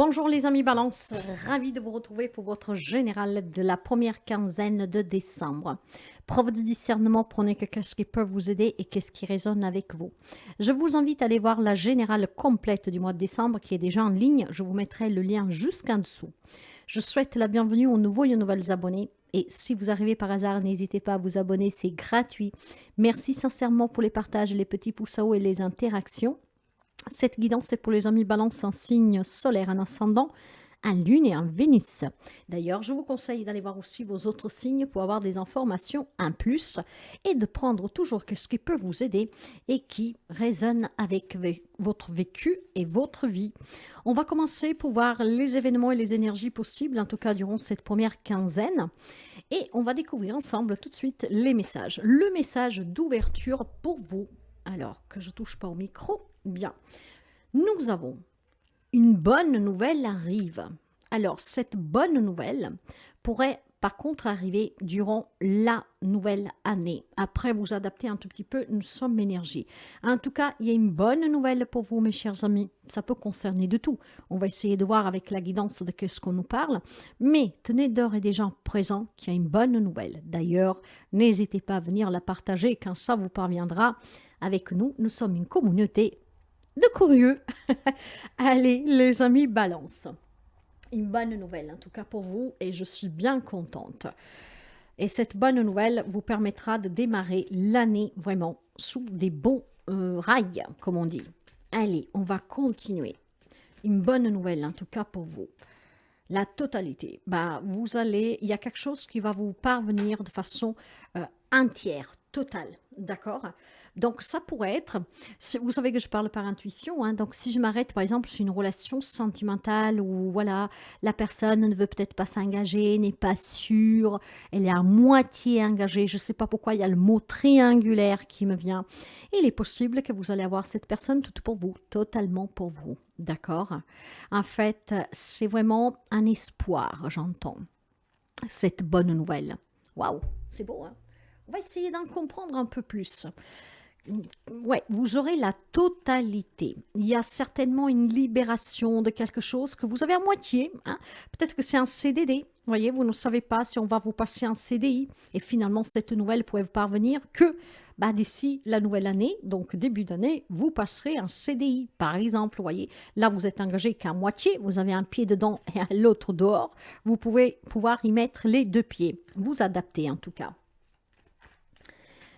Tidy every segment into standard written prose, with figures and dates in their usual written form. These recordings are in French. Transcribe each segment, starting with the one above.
Bonjour les amis Balance, ravi de vous retrouver pour votre général de la première quinzaine de décembre. Preuve de discernement, prenez que qu'est-ce qui peut vous aider et qu'est-ce qui résonne avec vous. Je vous invite à aller voir la générale complète du mois de décembre qui est déjà en ligne. Je vous mettrai le lien jusqu'en dessous. Je souhaite la bienvenue aux nouveaux et aux nouvelles abonnés. Et si vous arrivez par hasard, n'hésitez pas à vous abonner, c'est gratuit. Merci sincèrement pour les partages, les petits pouces à haut et les interactions. Cette guidance est pour les amis Balance en signe solaire, en ascendant, en lune et en Vénus. D'ailleurs, je vous conseille d'aller voir aussi vos autres signes pour avoir des informations en plus et de prendre toujours ce qui peut vous aider et qui résonne avec votre vécu et votre vie. On va commencer pour voir les événements et les énergies possibles, en tout cas durant cette première quinzaine. Et on va découvrir ensemble tout de suite les messages. Le message d'ouverture pour vous. Alors, que je ne touche pas au micro. Bien. Nous avons une bonne nouvelle arrive. Alors, cette bonne nouvelle pourrait par contre arriver durant la nouvelle année. Après, vous adaptez un tout petit peu, nous sommes énergie. En tout cas, il y a une bonne nouvelle pour vous, mes chers amis. Ça peut concerner de tout. On va essayer de voir avec la guidance de ce qu'on nous parle. Mais tenez d'ores et déjà présent qu'il y a une bonne nouvelle. D'ailleurs, n'hésitez pas à venir la partager quand ça vous parviendra. Avec nous, nous sommes une communauté de curieux. Allez, les amis, balance. Une bonne nouvelle, en tout cas pour vous, et je suis bien contente. Et cette bonne nouvelle vous permettra de démarrer l'année vraiment sous des bons rails, comme on dit. Allez, on va continuer. Une bonne nouvelle, en tout cas pour vous. La totalité. Il y a quelque chose qui va vous parvenir de façon entière, totale, d'accord? Donc ça pourrait être, vous savez que je parle par intuition, hein, donc si je m'arrête par exemple sur une relation sentimentale où voilà, la personne ne veut peut-être pas s'engager, n'est pas sûre, elle est à moitié engagée, je ne sais pas pourquoi il y a le mot triangulaire qui me vient, il est possible que vous allez avoir cette personne toute pour vous, totalement pour vous, d'accord? En fait, c'est vraiment un espoir, j'entends, cette bonne nouvelle. Waouh, c'est beau, hein? On va essayer d'en comprendre un peu plus. Ouais, vous aurez la totalité. Il y a certainement une libération de quelque chose que vous avez à moitié, hein. Peut-être que c'est un CDD. Vous voyez, vous ne savez pas si on va vous passer un CDI. Et finalement, cette nouvelle pourrait vous parvenir que d'ici la nouvelle année, donc début d'année, vous passerez un CDI. Par exemple, vous voyez, là, vous êtes engagé qu'à moitié. Vous avez un pied dedans et l'autre dehors. Vous pouvez pouvoir y mettre les deux pieds. Vous adaptez en tout cas.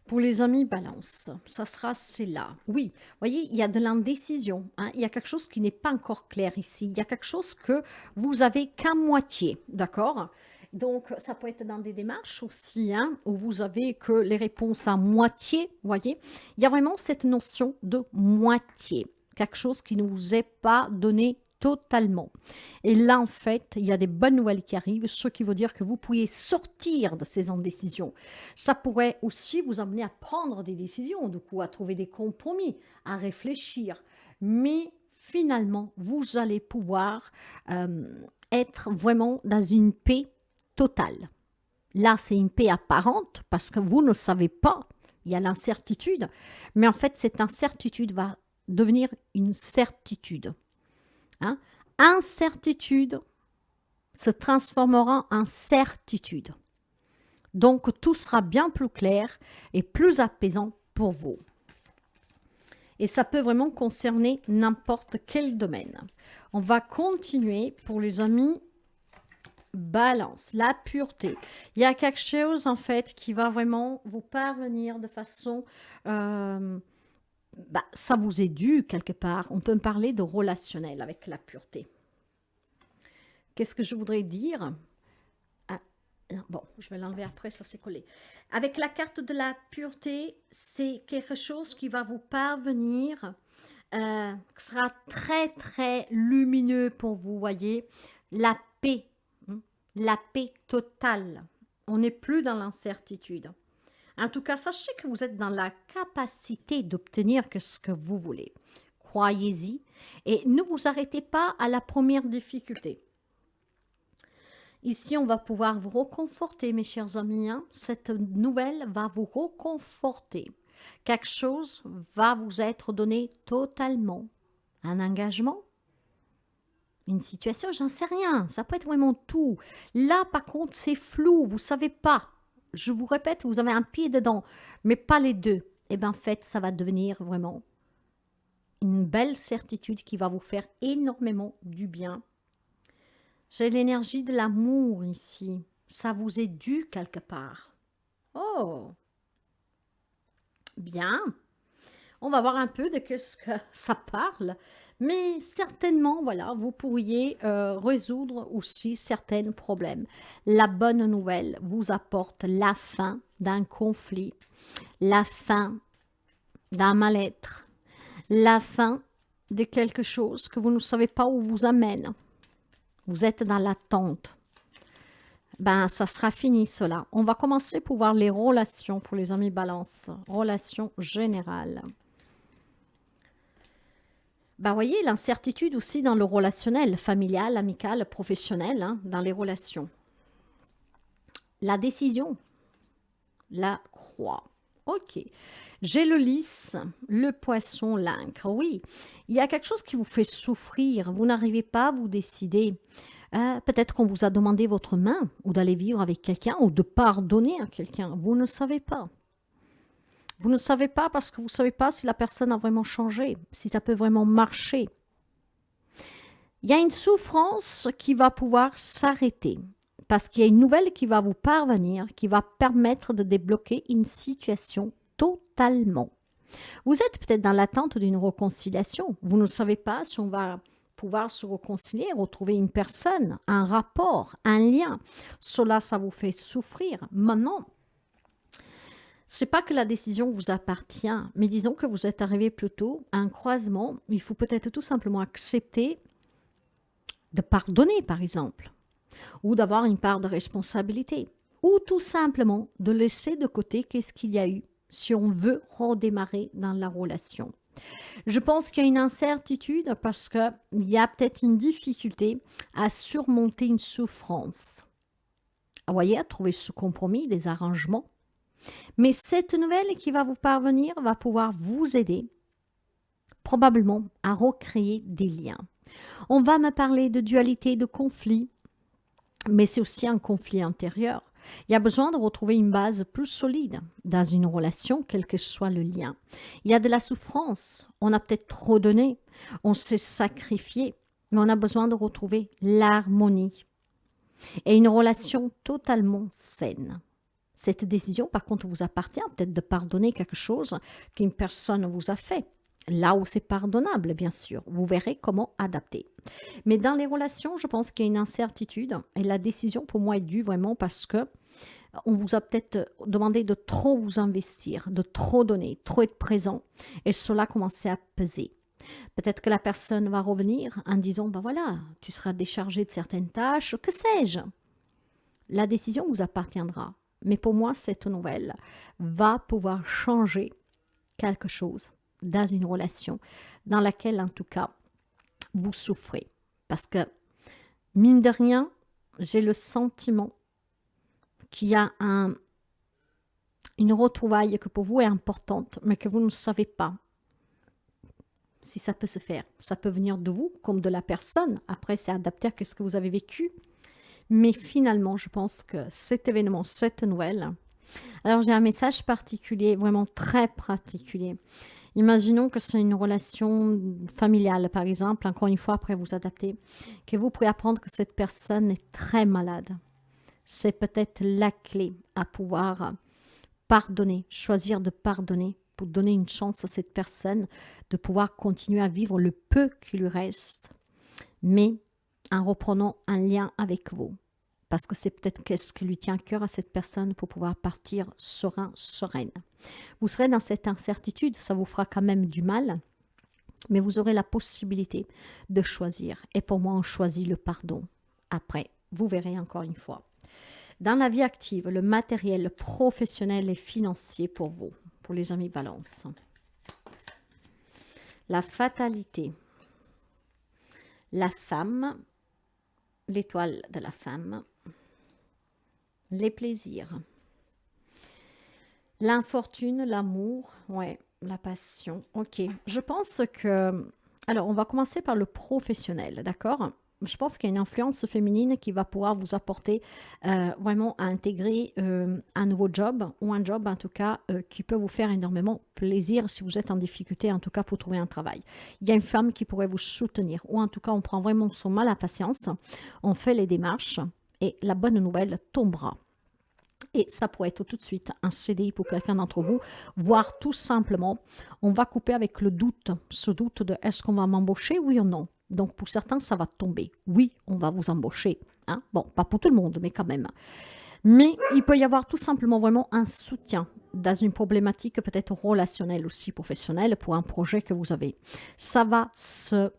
Pour les amis Balance, ça sera celle-là. Oui, vous voyez, il y a de l'indécision. Hein, il y a quelque chose qui n'est pas encore clair ici. Il y a quelque chose que vous avez qu'à moitié, d'accord? Donc, ça peut être dans des démarches aussi, hein, où vous avez que les réponses à moitié, vous voyez. Il y a vraiment cette notion de moitié. Quelque chose qui ne vous est pas donné totalement. Et là, en fait, il y a des bonnes nouvelles qui arrivent, ce qui veut dire que vous pourriez sortir de ces indécisions. Ça pourrait aussi vous amener à prendre des décisions, du coup, à trouver des compromis, à réfléchir. Mais finalement, vous allez pouvoir être vraiment dans une paix totale. Là, c'est une paix apparente parce que vous ne savez pas, il y a l'incertitude, mais en fait, cette incertitude va devenir une certitude. Hein? Incertitude se transformera en certitude. Donc, tout sera bien plus clair et plus apaisant pour vous. Et ça peut vraiment concerner n'importe quel domaine. On va continuer pour les amis Balance, la pureté. Il y a quelque chose en fait qui va vraiment vous parvenir de façon... ça vous est dû quelque part. On peut me parler de relationnel avec la pureté. Qu'est-ce que je voudrais dire? Bon, je vais l'enlever après, ça s'est collé. Avec la carte de la pureté, c'est quelque chose qui va vous parvenir, qui sera très, très lumineux pour vous, voyez. La paix, la paix totale. On n'est plus dans l'incertitude. En tout cas, sachez que vous êtes dans la capacité d'obtenir ce que vous voulez. Croyez-y et ne vous arrêtez pas à la première difficulté. Ici, on va pouvoir vous reconforter, mes chers amis. Hein. Cette nouvelle va vous reconforter. Quelque chose va vous être donné totalement. Un engagement, une situation, j'en sais rien. Ça peut être vraiment tout. Là, par contre, c'est flou. Vous ne savez pas. Je vous répète, vous avez un pied dedans, mais pas les deux. Eh bien, en fait, ça va devenir vraiment une belle certitude qui va vous faire énormément du bien. J'ai l'énergie de l'amour ici. Ça vous est dû quelque part. Oh, bien. On va voir un peu de ce que ça parle. Mais certainement, voilà, vous pourriez résoudre aussi certains problèmes. La bonne nouvelle vous apporte la fin d'un conflit, la fin d'un mal-être, la fin de quelque chose que vous ne savez pas où vous amène. Vous êtes dans l'attente. Ben, ça sera fini cela. On va commencer pour voir les relations pour les amis balance. Relations générales. Ben, voyez, l'incertitude aussi dans le relationnel, familial, amical, professionnel, hein, dans les relations. La décision. La croix. Ok. J'ai le lys, le poisson, l'encre. Oui, il y a quelque chose qui vous fait souffrir. Vous n'arrivez pas à vous décider. Peut-être qu'on vous a demandé votre main ou d'aller vivre avec quelqu'un ou de pardonner à quelqu'un. Vous ne savez pas. Vous ne savez pas parce que vous ne savez pas si la personne a vraiment changé, si ça peut vraiment marcher. Il y a une souffrance qui va pouvoir s'arrêter parce qu'il y a une nouvelle qui va vous parvenir, qui va permettre de débloquer une situation totalement. Vous êtes peut-être dans l'attente d'une réconciliation. Vous ne savez pas si on va pouvoir se réconcilier, retrouver une personne, un rapport, un lien. Cela, ça vous fait souffrir. Maintenant, c'est pas que la décision vous appartient, mais disons que vous êtes arrivé plutôt à un croisement. Il faut peut-être tout simplement accepter de pardonner, par exemple, ou d'avoir une part de responsabilité, ou tout simplement de laisser de côté qu'est-ce qu'il y a eu si on veut redémarrer dans la relation. Je pense qu'il y a une incertitude parce qu'il y a peut-être une difficulté à surmonter une souffrance. Vous voyez, à trouver ce compromis, des arrangements. Mais cette nouvelle qui va vous parvenir va pouvoir vous aider probablement à recréer des liens. On va me parler de dualité, de conflit, mais c'est aussi un conflit intérieur. Il y a besoin de retrouver une base plus solide dans une relation, quel que soit le lien. Il y a de la souffrance, on a peut-être trop donné, on s'est sacrifié, mais on a besoin de retrouver l'harmonie et une relation totalement saine. Cette décision, par contre, vous appartient peut-être de pardonner quelque chose qu'une personne vous a fait. Là où c'est pardonnable, bien sûr. Vous verrez comment adapter. Mais dans les relations, je pense qu'il y a une incertitude. Et la décision, pour moi, est due vraiment parce que on vous a peut-être demandé de trop vous investir, de trop donner, trop être présent. Et cela commence à peser. Peut-être que la personne va revenir en disant, ben voilà, tu seras déchargé de certaines tâches, que sais-je. La décision vous appartiendra. Mais pour moi, cette nouvelle va pouvoir changer quelque chose dans une relation dans laquelle, en tout cas, vous souffrez. Parce que, mine de rien, j'ai le sentiment qu'il y a une retrouvaille que pour vous est importante, mais que vous ne savez pas si ça peut se faire. Ça peut venir de vous comme de la personne. Après, c'est adapté à ce que vous avez vécu. Mais finalement, je pense que cet événement, cette nouvelle... Alors, j'ai un message particulier, vraiment très particulier. Imaginons que c'est une relation familiale, par exemple. Encore une fois, après vous adapter, que vous pouvez apprendre que cette personne est très malade. C'est peut-être la clé à pouvoir pardonner, choisir de pardonner pour donner une chance à cette personne de pouvoir continuer à vivre le peu qui lui reste, mais en reprenant un lien avec vous. Parce que c'est peut-être qu'est-ce qui lui tient à cœur à cette personne pour pouvoir partir serein, sereine. Vous serez dans cette incertitude, ça vous fera quand même du mal, mais vous aurez la possibilité de choisir. Et pour moi, on choisit le pardon. Après, vous verrez encore une fois. Dans la vie active, le matériel, le professionnel et financier pour vous, pour les amis Balance. La fatalité. La femme, l'étoile de la femme. Les plaisirs. L'infortune, l'amour, ouais, la passion. Ok, je pense que... Alors, on va commencer par le professionnel, d'accord? je pense qu'il y a une influence féminine qui va pouvoir vous apporter vraiment à intégrer un nouveau job ou un job en tout cas qui peut vous faire énormément plaisir si vous êtes en difficulté en tout cas pour trouver un travail. Il y a une femme qui pourrait vous soutenir ou en tout cas on prend vraiment son mal à patience, on fait les démarches et la bonne nouvelle tombera. Et ça pourrait être tout de suite un CDI pour quelqu'un d'entre vous, voire tout simplement, on va couper avec le doute, ce doute de est-ce qu'on va m'embaucher, oui ou non. Donc pour certains, ça va tomber. Oui, on va vous embaucher. Hein? Bon, pas pour tout le monde, mais quand même. Mais il peut y avoir tout simplement vraiment un soutien dans une problématique peut-être relationnelle aussi, professionnelle, pour un projet que vous avez. Ça va se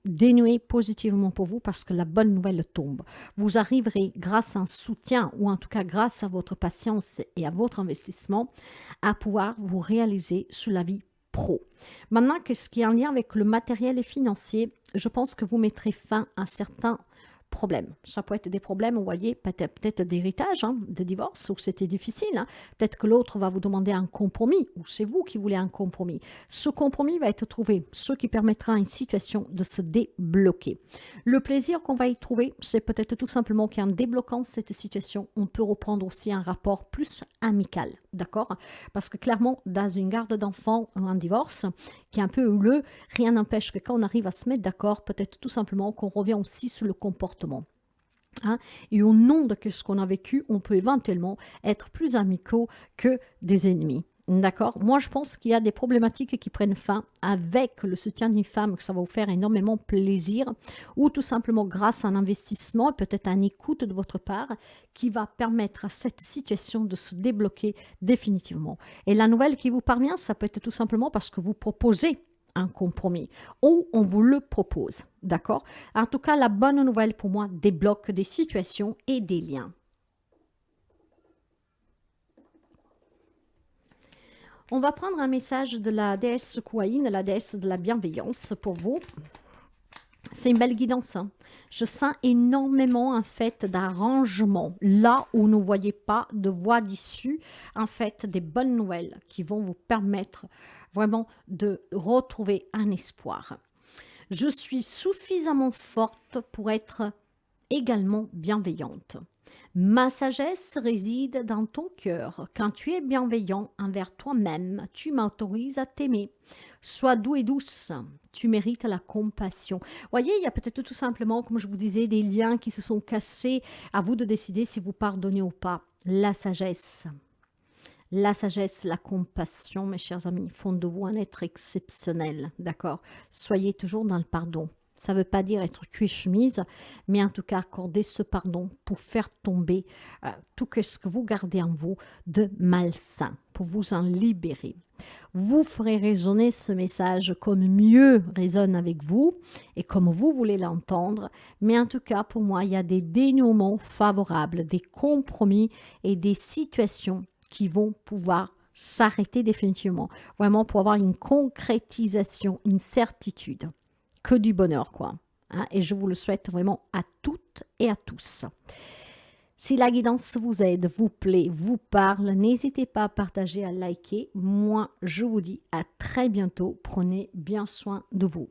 dénouer positivement pour vous parce que la bonne nouvelle tombe. Vous arriverez grâce à un soutien ou en tout cas grâce à votre patience et à votre investissement à pouvoir vous réaliser sur la vie pro. Maintenant, qu'est-ce qui est en lien avec le matériel et financier? Je pense que vous mettrez fin à certains problèmes. Ça peut être des problèmes, vous voyez, peut-être d'héritage, hein, de divorce, où c'était difficile. Hein. Peut-être que l'autre va vous demander un compromis, ou c'est vous qui voulez un compromis. Ce compromis va être trouvé, ce qui permettra à une situation de se débloquer. Le plaisir qu'on va y trouver, c'est peut-être tout simplement qu'en débloquant cette situation, on peut reprendre aussi un rapport plus amical, d'accord? Parce que clairement, dans une garde d'enfants ou un divorce, qui est un peu houleux, rien n'empêche que quand on arrive à se mettre d'accord, peut-être tout simplement qu'on revient aussi sur le comportement. Hein? Et au nom de ce qu'on a vécu, on peut éventuellement être plus amicaux que des ennemis. D'accord? Moi, je pense qu'il y a des problématiques qui prennent fin avec le soutien d'une femme, que ça va vous faire énormément plaisir, ou tout simplement grâce à un investissement et peut-être à une écoute de votre part qui va permettre à cette situation de se débloquer définitivement. Et la nouvelle qui vous parvient, ça peut être tout simplement parce que vous proposez un compromis ou on vous le propose, d'accord? En tout cas, la bonne nouvelle pour moi débloque des situations et des liens. On va prendre un message de la déesse Kuaïn, la déesse de la bienveillance pour vous. C'est une belle guidance. Hein. Je sens énormément en fait d'arrangement. Là où vous ne voyez pas de voie d'issue, en fait, des bonnes nouvelles qui vont vous permettre vraiment de retrouver un espoir. Je suis suffisamment forte pour être également bienveillante. Ma sagesse réside dans ton cœur. Quand tu es bienveillant envers toi-même, tu m'autorises à t'aimer. Sois doux et douce, tu mérites la compassion. Voyez, il y a peut-être tout simplement, comme je vous disais, des liens qui se sont cassés. À vous de décider si vous pardonnez ou pas. La sagesse, la compassion, mes chers amis, font de vous un être exceptionnel, d'accord? Soyez toujours dans le pardon. Ça ne veut pas dire être cuit-chemise, mais en tout cas accorder ce pardon pour faire tomber tout ce que vous gardez en vous de malsain, pour vous en libérer. Vous ferez résonner ce message comme mieux résonne avec vous et comme vous voulez l'entendre. Mais en tout cas, pour moi, il y a des dénouements favorables, des compromis et des situations qui vont pouvoir s'arrêter définitivement. Vraiment pour avoir une concrétisation, une certitude. Que du bonheur, quoi. Hein, et je vous le souhaite vraiment à toutes et à tous. Si la guidance vous aide, vous plaît, vous parle, n'hésitez pas à partager, à liker. Moi, je vous dis à très bientôt. Prenez bien soin de vous.